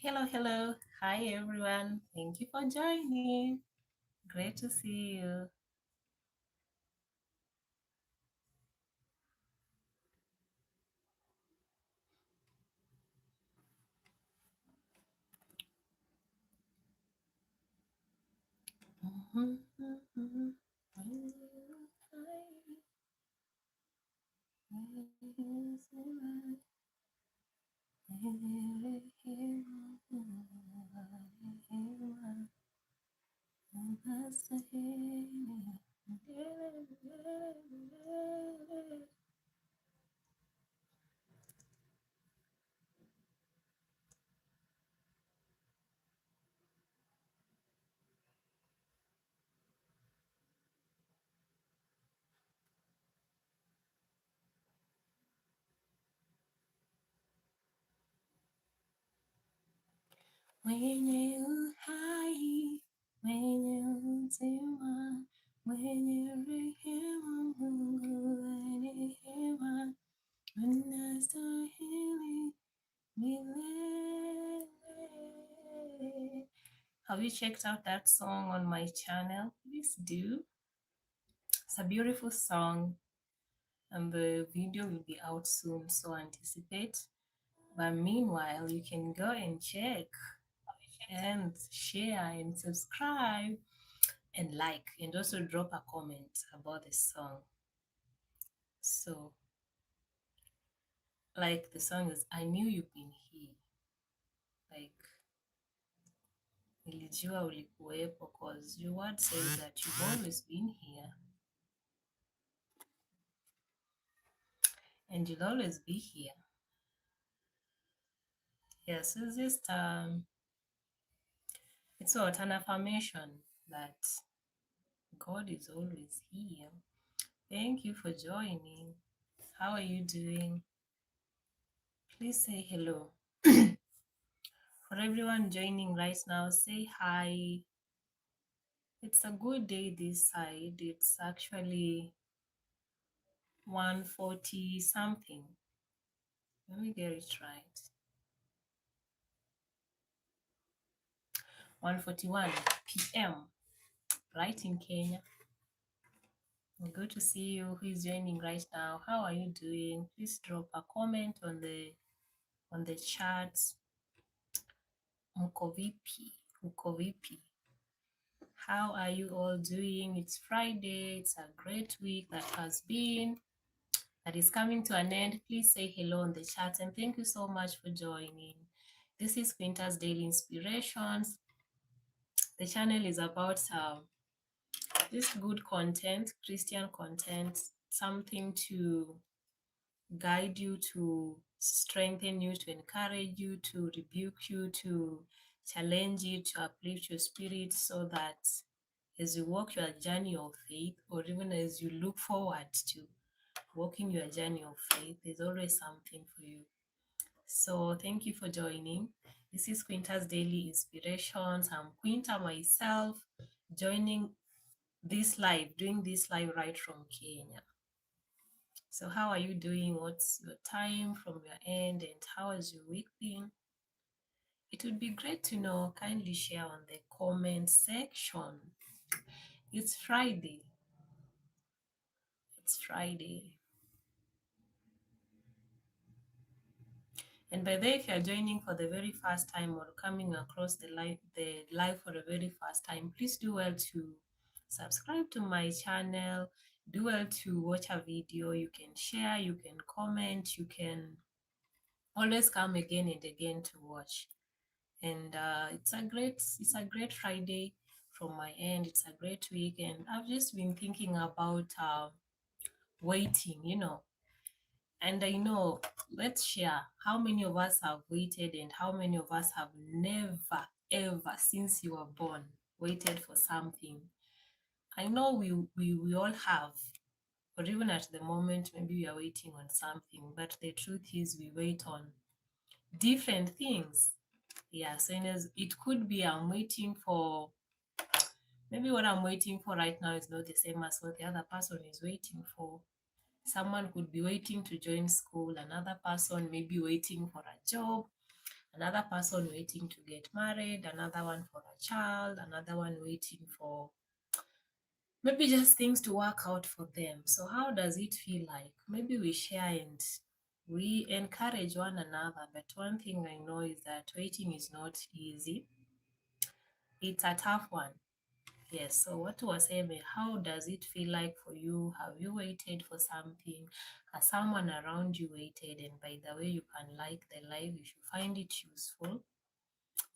Hello, hello. Hi, everyone. Thank you for joining. Great to see you. Mwenye uhai, mwenye uzima, mwenye rehema, Mungu anehema, unastahili milele. Have you checked out that song on my channel? Please do. It's a beautiful song, and the video will be out soon, so anticipate. But meanwhile, you can go and check and share and subscribe and like, and also drop a comment about the song. So, like the song is I knew you've been here. Like, nilijua ulikuwepo, because your word says that you've always been here and you'll always be here. Yes, it's just it's what an affirmation that God is always here. Thank you for joining. How are you doing? Please say hello. For everyone joining right now, say hi. It's a good day this side. It's actually 1:40 something. Let me get it right. 1:41 p.m. right in Kenya. Good to see you. Who is joining right now? How are you doing? Please drop a comment on the chat. Mko vipi? Uko vipi? How are you all doing? It's Friday. It's a great week that is coming to an end. Please say hello in the chat, and thank you so much for joining. This is Quinta's Daily Inspirations. The channel is about just good content, Christian content, something to guide you, to strengthen you, to encourage you, to rebuke you, to challenge you, to uplift your spirit, so that as you walk your journey of faith, or even as you look forward to walking your journey of faith, there's always something for you. So thank you for joining. This is Quinta's Daily Inspirations. I'm Quinta myself, joining this live, doing this live right from Kenya. So how are you doing? What's your time from your end, and how has your week been? It would be great to know. Kindly share on the comment section. It's Friday. It's Friday. And by the way, if you're joining for the very first time or coming across the live for the very first time, please do well to subscribe to my channel. Do well to watch a video. You can share, you can comment, you can always come again and again to watch. And it's a great Friday from my end. It's a great week, and I've just been thinking about waiting. And I know, let's share how many of us have waited and how many of us have never, ever, since you were born, waited for something. I know we all have, or even at the moment, maybe we are waiting on something, but the truth is we wait on different things. Yeah, so it could be maybe what I'm waiting for right now is not the same as what the other person is waiting for. Someone could be waiting to join school, another person may be waiting for a job, another person waiting to get married, another one for a child, another one waiting for maybe just things to work out for them. So how does it feel like? Maybe we share and we encourage one another. But one thing I know is that waiting is not easy. It's a tough one. Yes, so what was Amy? How does it feel like for you? Have you waited for something? Has someone around you waited? And by the way, you can like the live if you find it useful.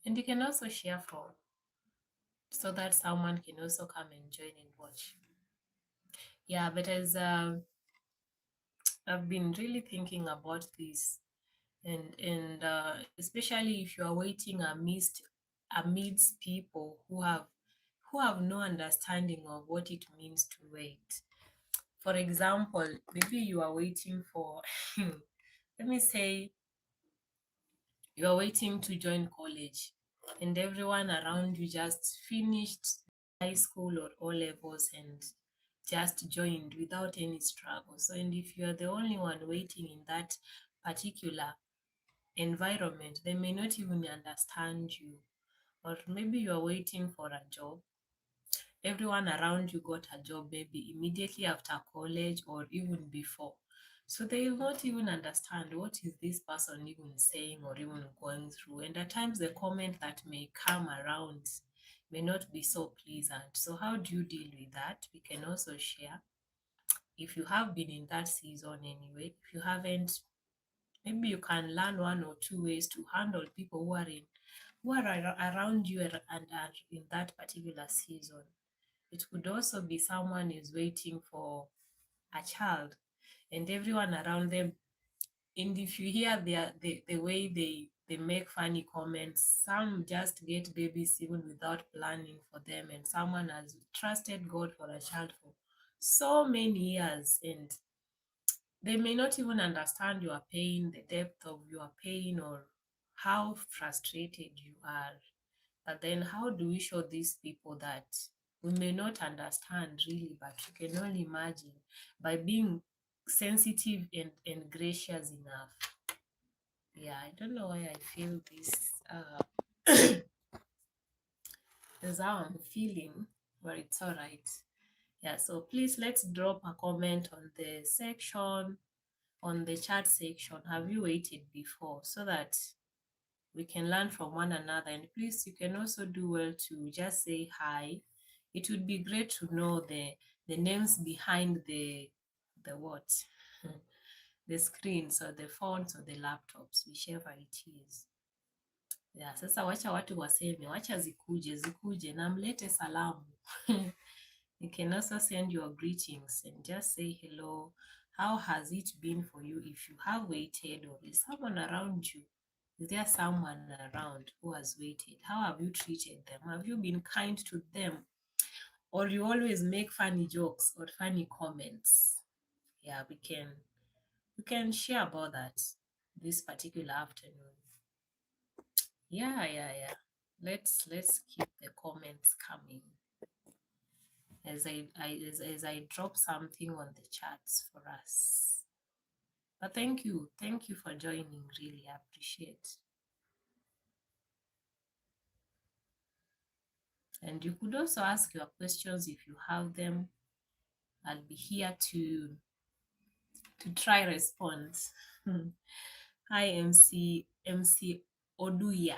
And you can also share from so that someone can also come and join and watch. Yeah, but as I've been really thinking about this, and especially if you are waiting amidst people who have no understanding of what it means to wait. For example, maybe you are waiting for, let me say, you are waiting to join college, and everyone around you just finished high school or O levels and just joined without any struggle. So, and if you are the only one waiting in that particular environment, they may not even understand you. Or maybe you are waiting for a job. Everyone around you got a job maybe immediately after college or even before. So they will not even understand what is this person even saying or even going through. And at times the comment that may come around may not be so pleasant. So how do you deal with that? We can also share. If you have been in that season anyway, if you haven't, maybe you can learn one or two ways to handle people who are around you and are in that particular season. It could also be someone is waiting for a child and everyone around them. And if you hear the way they make funny comments, some just get babies even without planning for them, and someone has trusted God for a child for so many years, and they may not even understand your pain, the depth of your pain, or how frustrated you are. But then, how do we show these people that we may not understand really, but you can only imagine by being sensitive and gracious enough? Yeah, I don't know why I feel this. Is how I'm feeling, but it's all right. Yeah, so please let's drop a comment on the section, on the chat section. Have you waited before? So that we can learn from one another. And please, you can also do well to just say hi. It would be great to know the names behind the what the screens or the phones or the laptops, whichever it is. Yeah, sasa wacha watu waseme, wacha zikuje na mlete salamu. You can also send your greetings and just say hello. How has it been for you if you have waited, or is someone around you? Is there someone around who has waited? How have you treated them? Have you been kind to them? Or you always make funny jokes or funny comments? Yeah, we can share about that this particular afternoon. Yeah. Let's keep the comments coming as I drop something on the chats for us. But thank you for joining. Really appreciate. And you could also ask your questions if you have them. I'll be here to try respond. Hi MC Oduya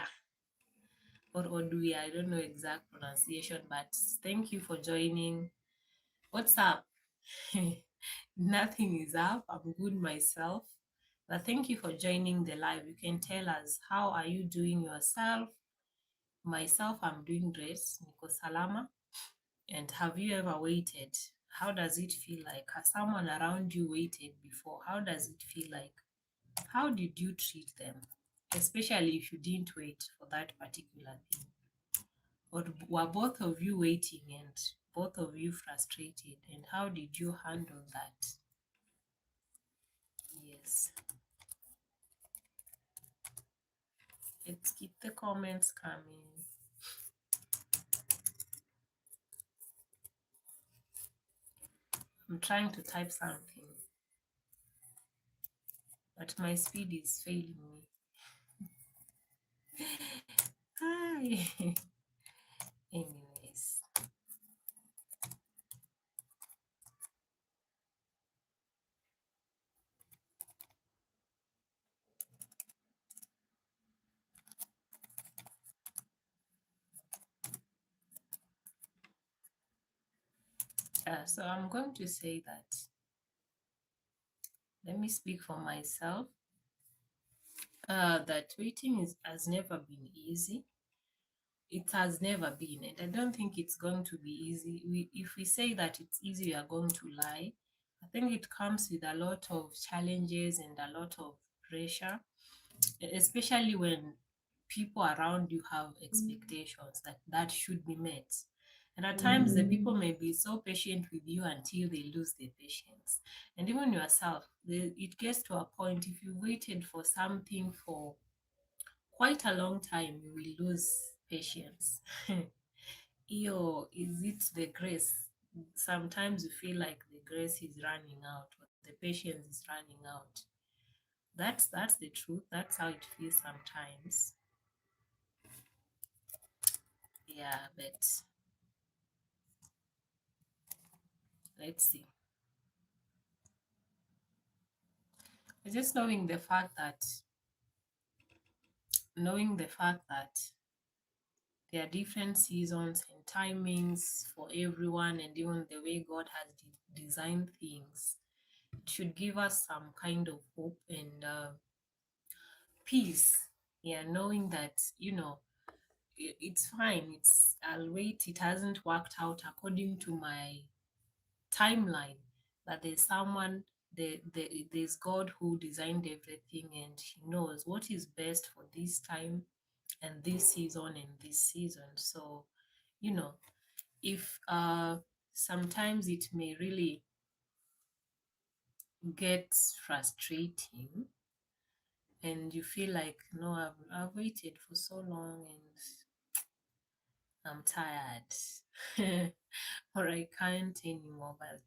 or Oduya. I don't know exact pronunciation, but thank you for joining. What's up? Nothing is up. I'm good myself. But thank you for joining the live. You can tell us, how are you doing yourself? Myself, I'm doing great. Niko salama. And have you ever waited? How does it feel like? Has someone around you waited before? How does it feel like? How did you treat them? Especially if you didn't wait for that particular thing. Or were both of you waiting and both of you frustrated? And how did you handle that? Yes. Let's keep the comments coming. I'm trying to type something, but my speed is failing me. Hi. Anyways, so I'm going to say that, let me speak for myself, that waiting has never been easy. It has never been, and I don't think it's going to be easy. If we say that it's easy, we are going to lie. I think it comes with a lot of challenges and a lot of pressure, especially when people around you have expectations that should be met. And at times, the people may be so patient with you until they lose their patience. And even yourself, it gets to a point, if you waited for something for quite a long time, you will lose patience. Yo, is it the grace? Sometimes you feel like the grace is running out, or the patience is running out. That's the truth. That's how it feels sometimes. Yeah, but let's see. Just knowing the fact that there are different seasons and timings for everyone, and even the way God has designed things, it should give us some kind of hope and peace. Yeah, knowing that, it's fine. I'll wait. It hasn't worked out according to my timeline, but there's God who designed everything, and He knows what is best for this time and this season and this season. So, you know, if sometimes it may really get frustrating, and you feel like, no, I've waited for so long and I'm tired, or I can't anymore. But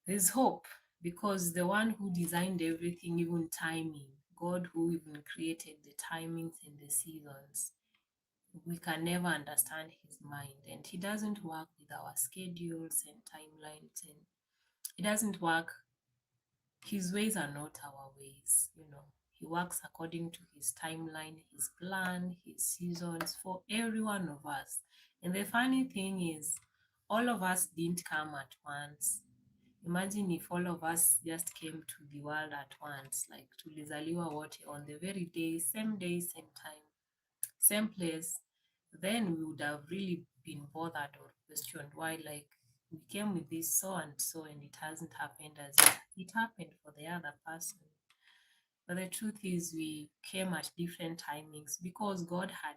there's hope, because the one who designed everything, even timing, God who even created the timings and the seasons, we can never understand his mind. And he doesn't work with our schedules and timelines, and he doesn't work, his ways are not our ways. He works according to his timeline, his plan, his seasons for every one of us. And the funny thing is, all of us didn't come at once. Imagine if all of us just came to the world at once, like tulizaliwa wote on the very day, same time, same place, then we would have really been bothered or questioned why, like, we came with this so and so and it hasn't happened as it happened for the other person. But the truth is, we came at different timings because God had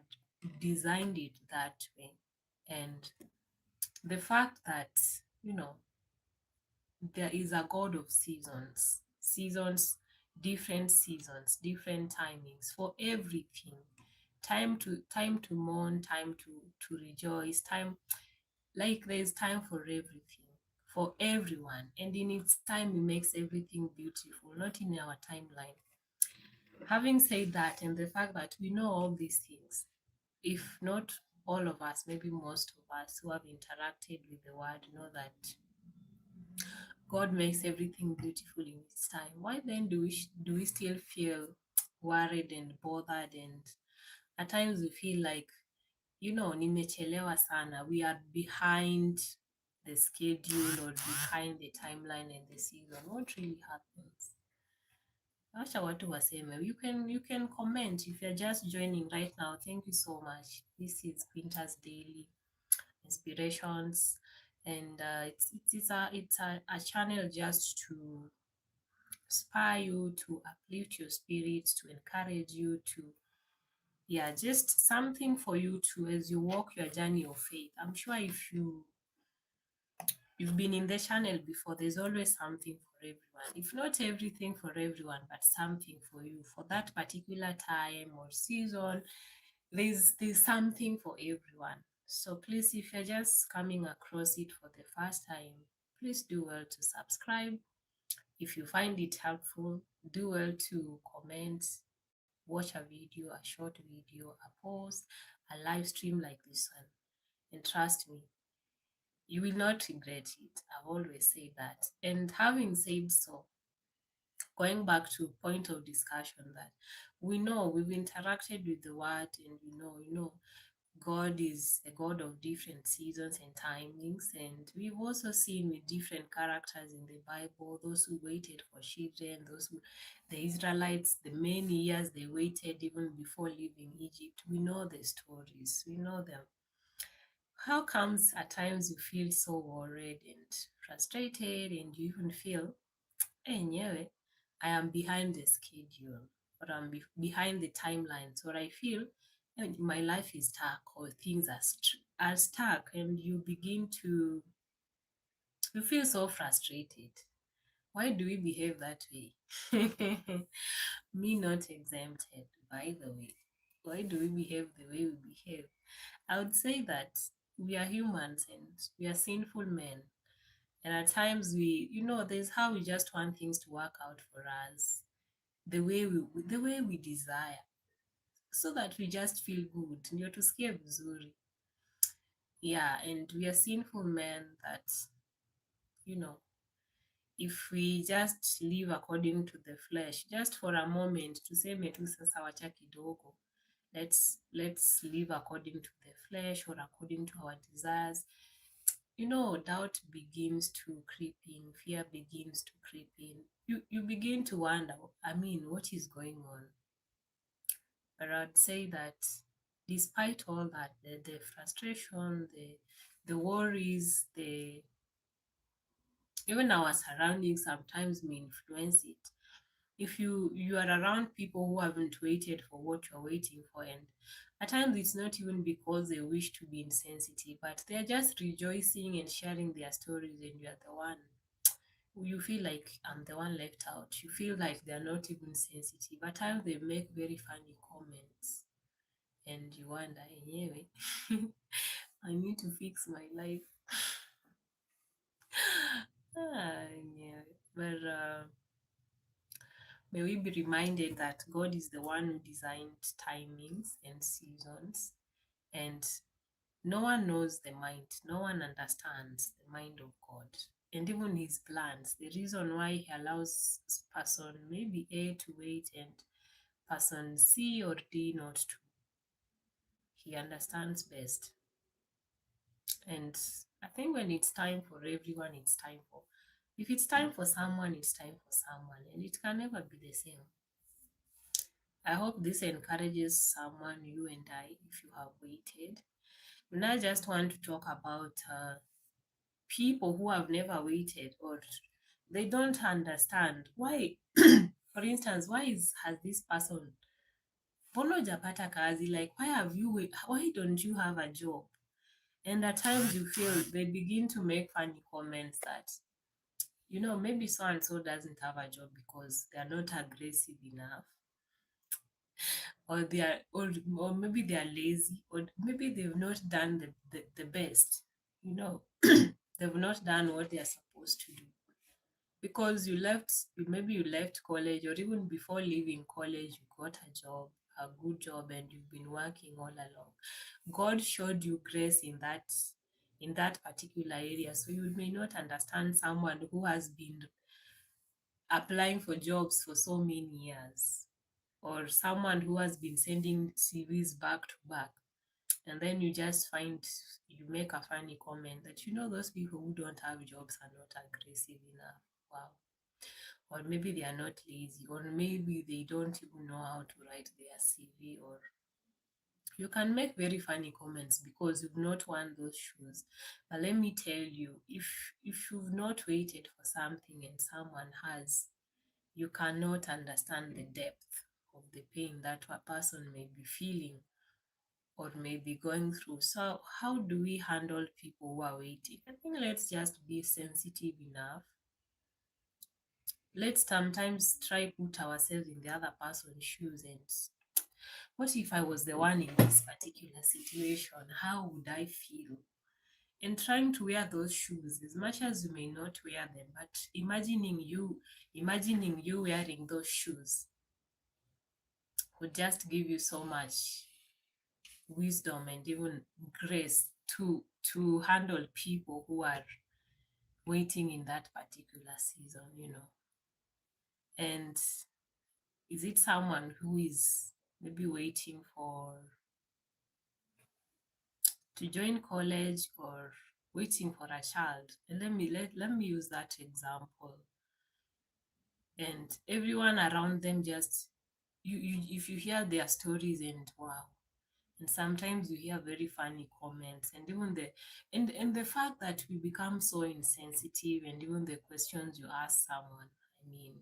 designed it that way. And the fact that, you know, there is a God of seasons, different timings for everything. Time to mourn, time to rejoice, time, like there's time for everything, for everyone. And in its time, He makes everything beautiful, not in our timeline. Having said that, and the fact that we know all these things, if not all of us, maybe most of us who have interacted with the word know that God makes everything beautiful in its time. Why then do we still feel worried and bothered, and at times we feel like, nimechelewa sana. We are behind the schedule or behind the timeline and the season. What really happens? Acha watu waseme. You can comment if you're just joining right now. Thank you so much. This is Quinta's Daily Inspirations, and it's a channel just to inspire you, to uplift your spirits, to encourage you, to, yeah, just something for you to, as you walk your journey of faith. I'm sure if you've been in the channel before, there's always something for everyone. If not everything for everyone, but something for you for that particular time or season. There's something for everyone. So please, if you're just coming across it for the first time, please do well to subscribe. If you find it helpful, do well to comment watch a video, a short video, a post, a live stream like this one. And trust me, you will not regret it. I've always said that. And having said so, going back to point of discussion, that we know we've interacted with the word, and we know God is a God of different seasons and timings, and we've also seen with different characters in the Bible, those who waited for children, the Israelites, the many years they waited even before leaving Egypt. We know the stories, we know them. How comes at times you feel so worried and frustrated, and you even feel, enyewe, I am behind the schedule, or I'm behind the timelines, or I feel my life is stuck, or things are stuck, and you feel so frustrated. Why do we behave that way? Me not exempted, by the way. Why do we behave the way we behave? I would say that we are humans and we are sinful men. And at times there's how we just want things to work out for us the way we desire, so that we just feel good. Ndio tusikie vizuri. Yeah, and we are sinful men that, you know, if we just live according to the flesh, just for a moment, tuseme tu sasa wacha kidogo, let's live according to the flesh or according to our desires. Doubt begins to creep in, fear begins to creep in. You begin to wonder, what is going on? But I'd say that despite all that, the frustration, the worries, even our surroundings sometimes may influence it. If you are around people who haven't waited for what you're waiting for, and at times it's not even because they wish to be insensitive, but they're just rejoicing and sharing their stories, and you're the one, you feel like I'm the one left out. You feel like they're not even sensitive. At times they make very funny comments, and you wonder, anyway, I need to fix my life. Yeah. But may we be reminded that God is the one who designed timings and seasons, and no one knows the mind, no one understands the mind of God, and even his plans. The reason why he allows person maybe A to wait and person C or D not to, he understands best. And I think when it's time for everyone, it's time for, if it's time for someone, it's time for someone, and it can never be the same. I hope this encourages someone, you and I, if you have waited. And I just want to talk about people who have never waited, or they don't understand why. For instance, has this person, mbona hujapata kazi? Like, why don't you have a job? And at times you feel they begin to make funny comments that, maybe so and so doesn't have a job because they are not aggressive enough, or or maybe they are lazy, or maybe they've not done the best. They've not done what they are supposed to do. Because maybe you left college, or even before leaving college, you got a job, a good job, and you've been working all along. God showed you grace in that particular area. So you may not understand someone who has been applying for jobs for so many years, or someone who has been sending CVs back to back. And then you make a funny comment that, those people who don't have jobs are not aggressive enough. Wow. Or maybe they are not lazy, or maybe they don't even know how to write their CV, or you can make very funny comments because you've not worn those shoes. But let me tell you, if you've not waited for something and someone has, you cannot understand the depth of the pain that a person may be feeling or may be going through. So how do we handle people who are waiting? I think let's just be sensitive enough. Let's sometimes try put ourselves in the other person's shoes, and what if I was the one in this particular situation? How would I feel? And trying to wear those shoes, as much as you may not wear them, but imagining you wearing those shoes would just give you so much wisdom and even grace to handle people who are waiting in that particular season, And is it someone who is maybe waiting for to join college or waiting for a child? And let me use that example. And everyone around them just you if you hear their stories and wow, and sometimes you hear very funny comments and even the fact that we become so insensitive and even the questions you ask someone, I mean,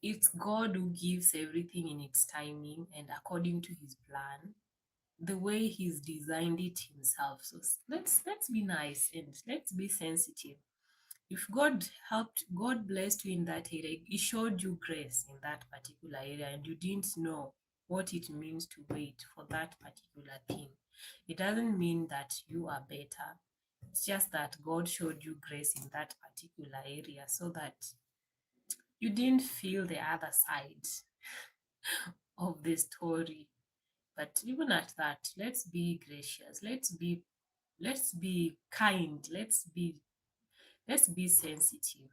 it's God who gives everything in its timing and according to his plan, the way he's designed it himself. So let's be nice and let's be sensitive. If God blessed you in that area, he showed you grace in that particular area and you didn't know what it means to wait for that particular thing, it doesn't mean that you are better. It's just that God showed you grace in that particular area so that you didn't feel the other side of the story. But even at that, let's be gracious, let's be kind, let's be sensitive,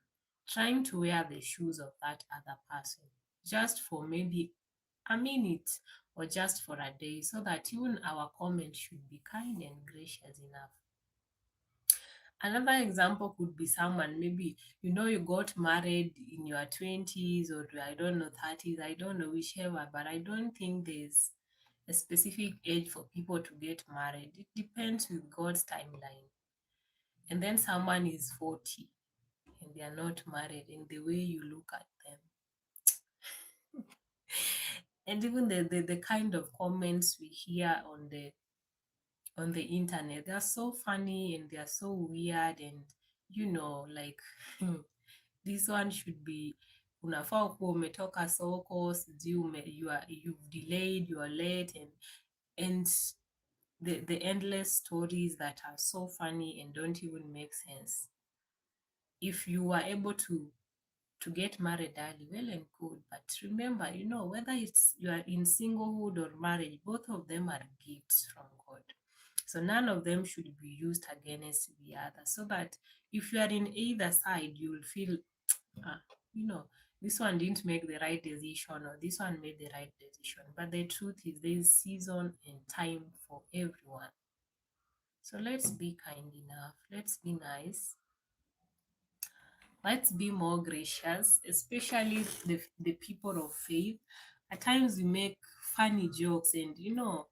trying to wear the shoes of that other person just for maybe a minute or just for a day, so that even our comment should be kind and gracious enough. Another example could be someone, maybe you got married in your 20s or I don't know 30s, I don't know whichever, but I don't think there's a specific age for people to get married. It depends with God's timeline. And then someone is 40 and they are not married, and the way you look at them, and even the kind of comments we hear on the internet, they are so funny and they are so weird, and like this one should be unafaa kuwa umetoka soko, sijui you've delayed, you are late, and the endless stories that are so funny and don't even make sense. If you are able to get married early, well and good. But remember, whether it's you are in singlehood or marriage, both of them are gifts from God. So none of them should be used against the other. So that if you are in either side, you will feel, ah, this one didn't make the right decision or this one made the right decision. But the truth is there's season and time for everyone. So let's be kind enough. Let's be nice. Let's be more gracious, especially the people of faith. At times we make funny jokes, and you are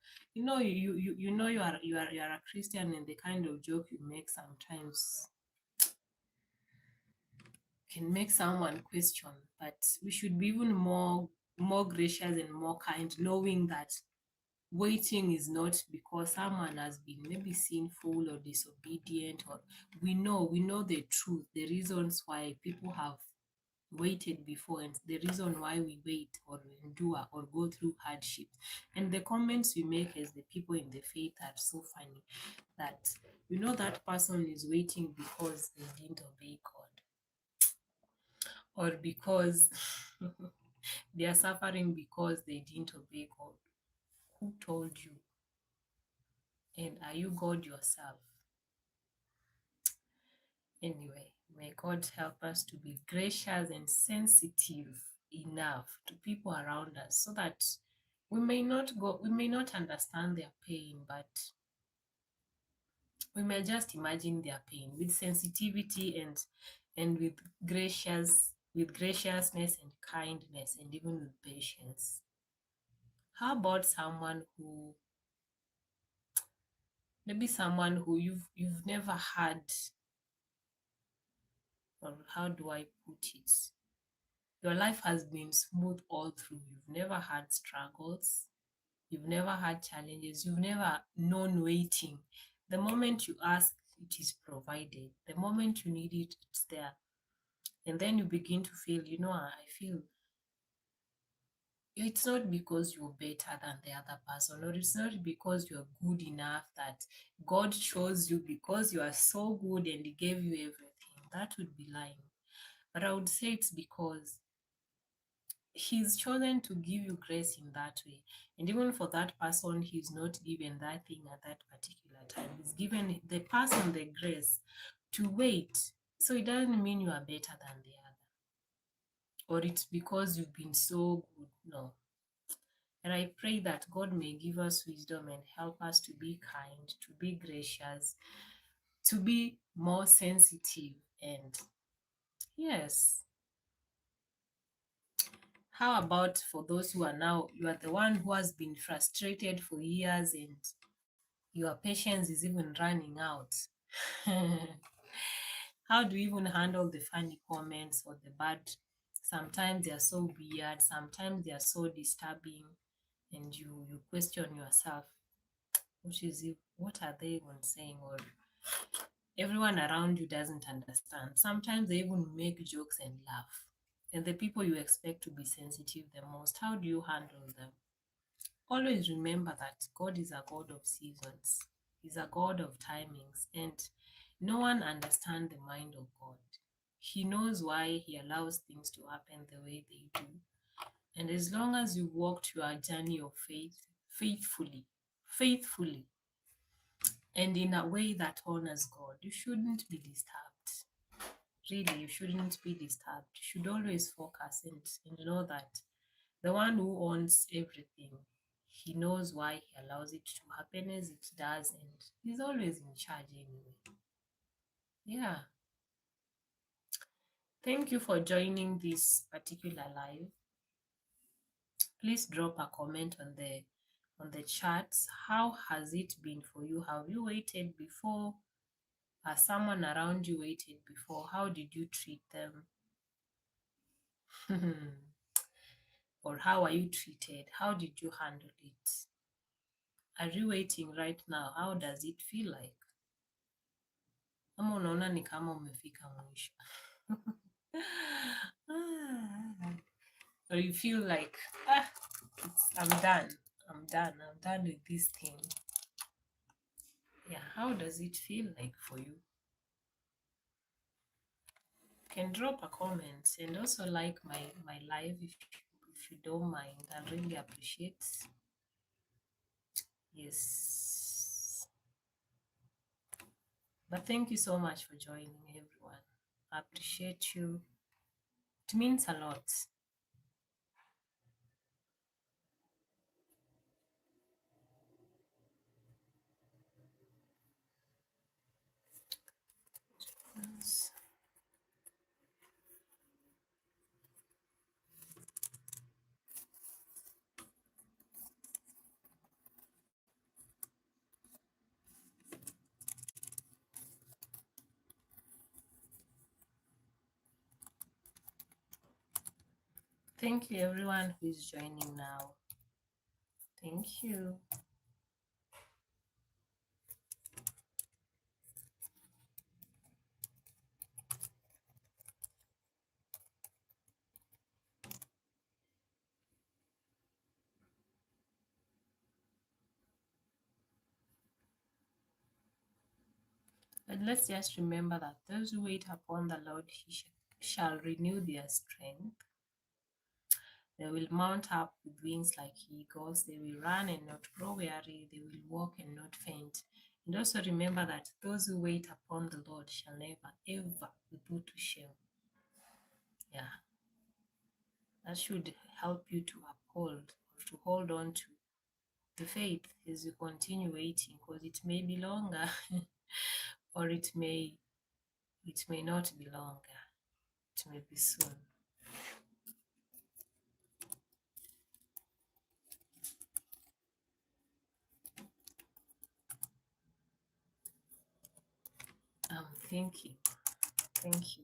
a Christian, and the kind of joke you make sometimes can make someone question. But we should be even more gracious and more kind, knowing that waiting is not because someone has been maybe sinful or disobedient, or we know the truth, the reasons why people have waited before, and the reason why we wait or endure or go through hardships. And the comments we make as the people in the faith are so funny, that that person is waiting because they didn't obey God, or because they are suffering because they didn't obey God. Who told you? And are you God yourself? Anyway, may God help us to be gracious and sensitive enough to people around us, so that we may not understand their pain, but we may just imagine their pain with sensitivity and with graciousness and kindness and even with patience. How about someone who you've never had, or how do I put it? Your life has been smooth all through. You've never had struggles. You've never had challenges. You've never known waiting. The moment you ask, it is provided. The moment you need it, it's there. And then you begin to feel, I feel it's not because you're better than the other person, or it's not because you're good enough that God chose you because you are so good and He gave you everything. That would be lying. But I would say it's because he's chosen to give you grace in that way. And even for that person, he's not given that thing at that particular time. He's given the person the grace to wait. So it doesn't mean you are better than the other, or it's because you've been so good. No. And I pray that God may give us wisdom and help us to be kind, to be gracious, to be more sensitive. And yes, how about for those who are now, you are the one who has been frustrated for years and your patience is even running out? How do you even handle the funny comments or the bad? Sometimes they are so weird, sometimes they are so disturbing, and you question yourself, which is it, what are they even saying? Or everyone around you doesn't understand. Sometimes they even make jokes and laugh. And the people you expect to be sensitive the most, how do you handle them? Always remember that God is a God of seasons. He's a God of timings, and no one understands the mind of God. He knows why He allows things to happen the way they do. And as long as you walked your journey of faith faithfully, and in a way that honors God, you shouldn't be disturbed. Really, you shouldn't be disturbed. You should always focus and know that the one who owns everything, he knows why he allows it to happen as it does, and he's always in charge anyway. Yeah. Thank you for joining this particular live. Please drop a comment on the chats. How has it been for you? Have you waited before? Has someone around you waited before? How did you treat them? Or how are you treated? How did you handle it? Are you waiting right now? How does it feel like? Ama unaona ni kama umefika mwisho? Or you feel like, I'm done. I'm done with this thing. Yeah, how does it feel like for you? You can drop a comment and also like my live if you don't mind. I really appreciate. Yes. But thank you so much for joining, everyone. I appreciate you. It means a lot. Yes. Thank you, everyone who is joining now. Thank you. But let's just remember that those who wait upon the Lord, He shall renew their strength. They will mount up with wings like eagles. They will run and not grow weary. They will walk and not faint. And also remember that those who wait upon the Lord shall never, ever be put to shame. Yeah. That should help you to uphold or to hold on to the faith as you continue waiting, because it may be longer or it may not be longer. It may be soon. I'm thinking. Thank you.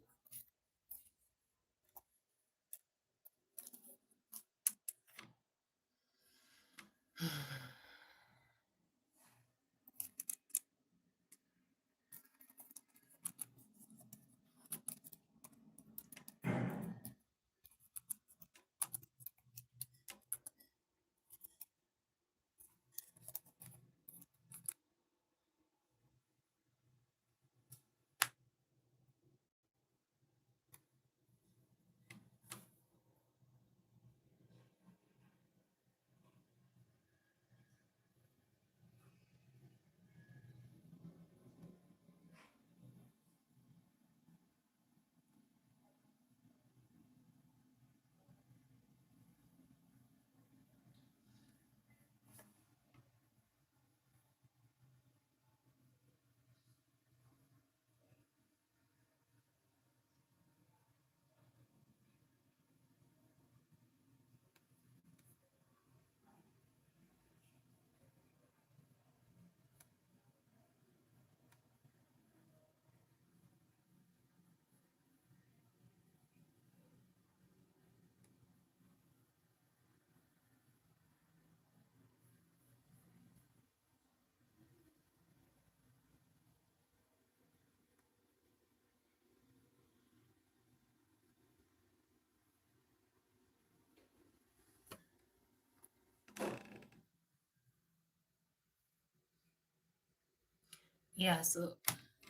Yeah, so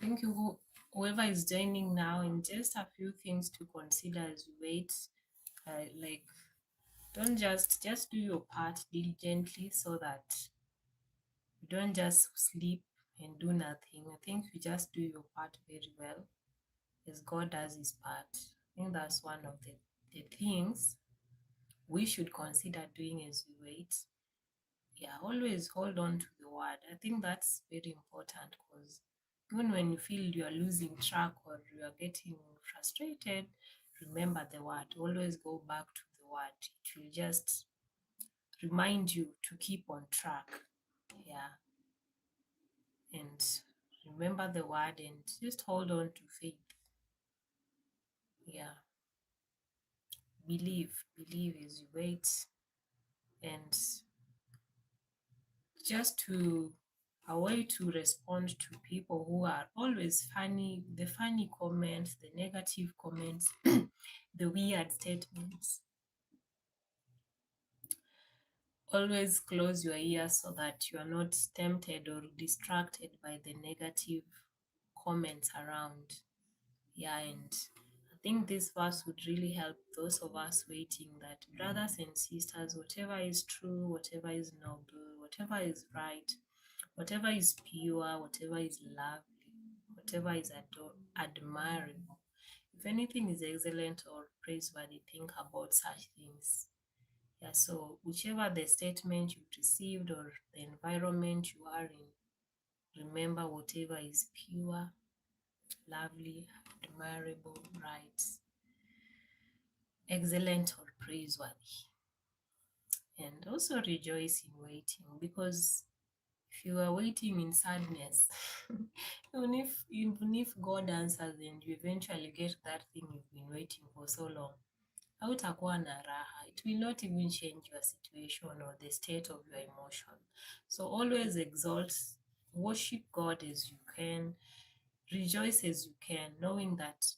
thank you whoever is joining now, and just a few things to consider as you wait. Like, don't just do your part diligently so that you don't just sleep and do nothing. I think you just do your part very well as God does his part. I think that's one of the things we should consider doing as we wait. Yeah, always hold on to the word. I think that's very important because even when you feel you are losing track or you are getting frustrated, remember the word. Always go back to the word. It will just remind you to keep on track. Yeah, and remember the word and just hold on to faith. Yeah, believe as you wait, and just to a way to respond to people who are always funny, the funny comments, the negative comments, the weird statements. Always close your ears so that you are not tempted or distracted by the negative comments around. Yeah, and I think this verse would really help those of us waiting, that brothers and sisters, whatever is true, whatever is noble, whatever is right, whatever is pure, whatever is lovely, whatever is admirable, if anything is excellent or praiseworthy, think about such things. Yeah, so whichever the statement you've received or the environment you are in, remember whatever is pure, lovely, admirable, right, excellent, or praiseworthy. And also rejoice in waiting, because if you are waiting in sadness, even if God answers and you eventually get that thing you've been waiting for so long, hautakuwa na raha. It will not even change your situation or the state of your emotion. So always exalt, worship God as you can, rejoice as you can, knowing that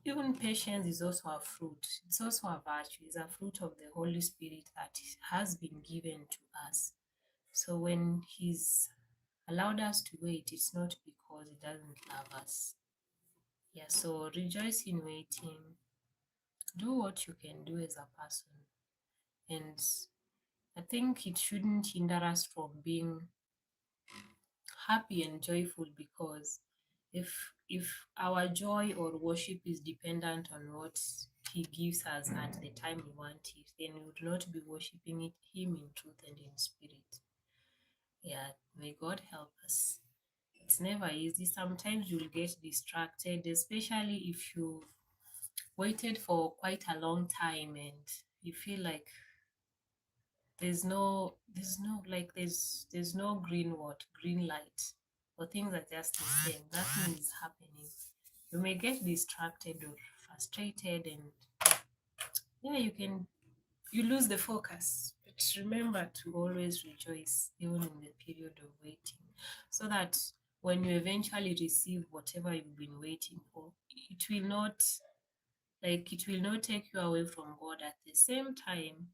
even patience is also a fruit. It's also a virtue. It's a fruit of the Holy Spirit that has been given to us. So when He's allowed us to wait, it's not because He doesn't love us. Yeah, so rejoice in waiting. Do what you can do as a person. And I think it shouldn't hinder us from being happy and joyful, because if our joy or worship is dependent on what he gives us at the time we want it, then we would not be worshiping him in truth and in spirit. Yeah, may God help us. It's never easy. Sometimes you'll get distracted, especially if you waited for quite a long time and you feel like there's no green light, or things are just the same, nothing is happening. You may get distracted or frustrated, and yeah, you lose the focus. But remember to always rejoice even in the period of waiting, so that when you eventually receive whatever you've been waiting for, it will not take you away from God. At the same time,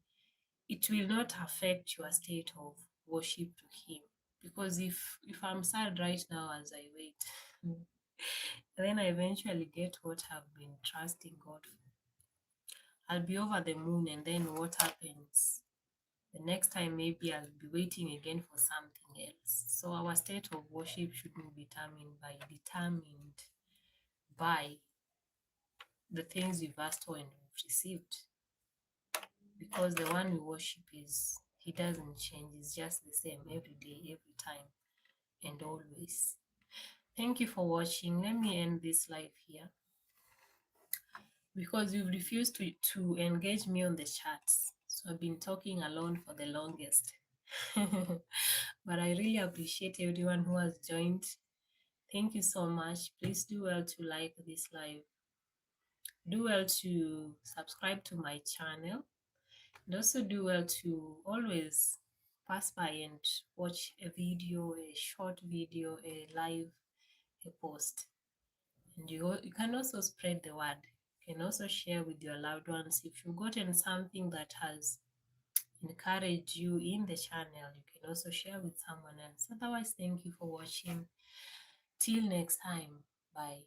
it will not affect your state of worship to him, because if I'm sad right now as I wait, then I eventually get what I've been trusting God for, I'll be over the moon. And then what happens the next time? Maybe I'll be waiting again for something else. So our state of worship shouldn't be determined by the things we've asked for and we've received, because the one we worship is, he doesn't change. It's just the same every day, every time, and always. Thank you for watching. Let me end this live here, because you've refused to engage me on the chats. So I've been talking alone for the longest. But I really appreciate everyone who has joined. Thank you so much. Please do well to like this live. Do well to subscribe to my channel. And also do well to always pass by and watch a video, a short video, a live, a post. And you can also spread the word. You can also share with your loved ones if you've gotten something that has encourage you in the channel, you can also share with someone else. Otherwise, thank you for watching. Till next time. Bye.